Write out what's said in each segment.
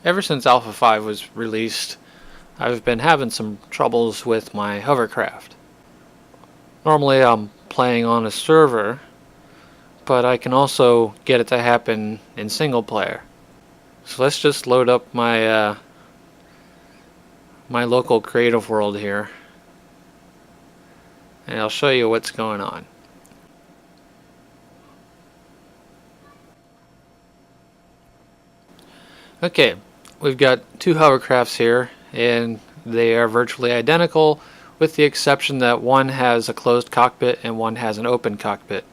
Ever since Alpha 5 was released, I've been having some troubles with my hovercraft. Normally I'm playing on a server, but I can also get it to happen in single player. So let's just load up my my local creative world here, and I'll show you what's going on. Okay, we've got two hovercrafts here, and they are virtually identical, with the exception that one has a closed cockpit and one has an open cockpit.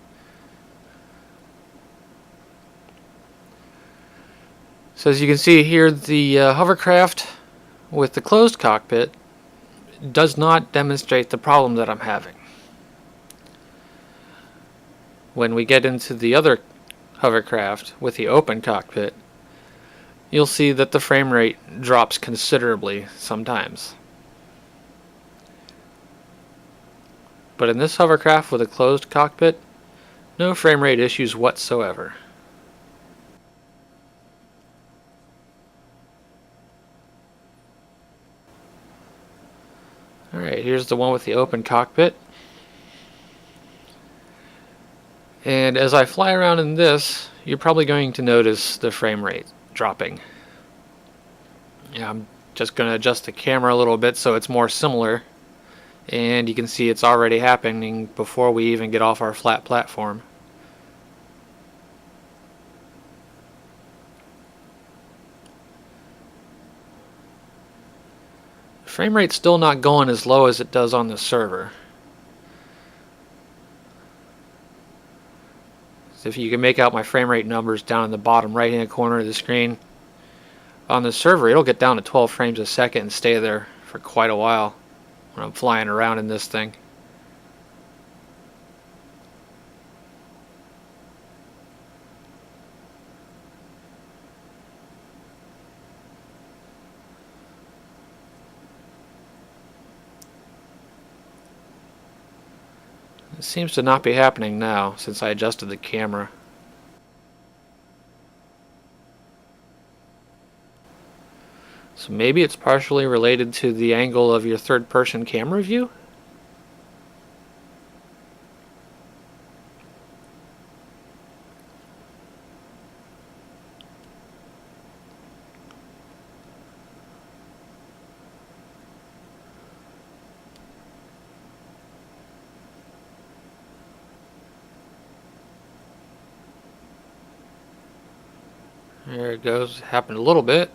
So as you can see here, the hovercraft with the closed cockpit does not demonstrate the problem that I'm having. When we get into the other hovercraft with the open cockpit, you'll see that the frame rate drops considerably sometimes. But in this hovercraft with a closed cockpit, no frame rate issues whatsoever. Alright, here's the one with the open cockpit. And as I fly around in this, you're probably going to notice the frame rate dropping. Yeah, I'm just going to adjust the camera a little bit so it's more similar. And you can see it's already happening before we even get off our flat platform. The frame rate's still not going as low as it does on the server. So if you can make out my frame rate numbers down in the bottom right hand corner of the screen, on the server it'll get down to 12 frames a second and stay there for quite a while when I'm flying around in this thing. It seems to not be happening now since I adjusted the camera. So maybe it's partially related to the angle of your third-person camera view? There it goes. Happened a little bit.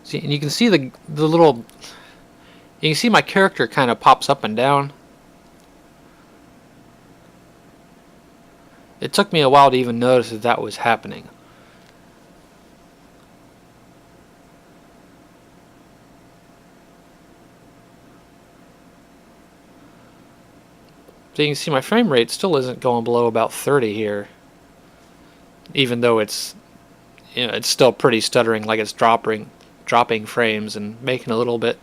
See, and you can see the little. You can see my character kind of pops up and down. It took me a while to even notice that that was happening. So you can see my frame rate still isn't going below about 30 here. Even though it's, you know, it's still pretty stuttering, like it's dropping frames and making it a little bit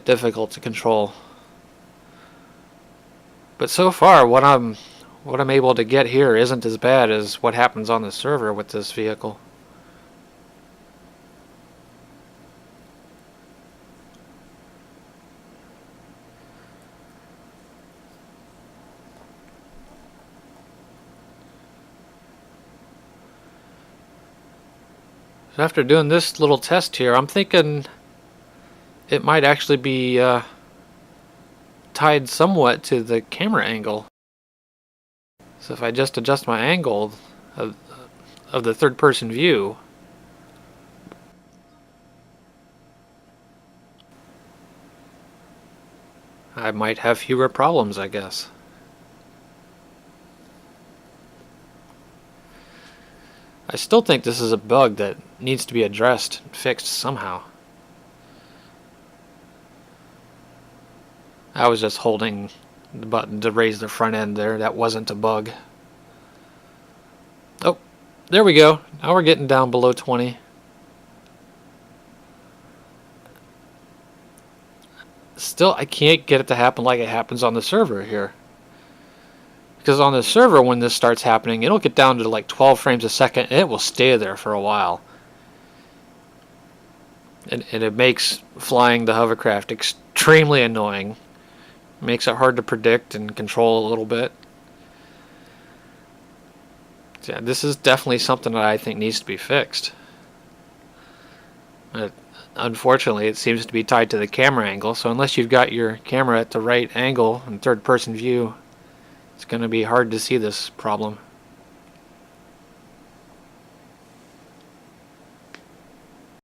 difficult to control. But so far, what I'm able to get here isn't as bad as what happens on the server with this vehicle. So after doing this little test here, I'm thinking it might actually be tied somewhat to the camera angle. So if I just adjust my angle of the third-person view, I might have fewer problems, I guess. I still think this is a bug that needs to be addressed and fixed somehow. I was just holding the button to raise the front end there. That wasn't a bug. Oh, there we go. Now we're getting down below 20. Still, I can't get it to happen like it happens on the server here. Because on the server, when this starts happening, it'll get down to like 12 frames a second, and it will stay there for a while. And it makes flying the hovercraft extremely annoying. It makes it hard to predict and control a little bit. So yeah, this is definitely something that I think needs to be fixed. Unfortunately, it seems to be tied to the camera angle, so unless you've got your camera at the right angle in third-person view, it's going to be hard to see this problem.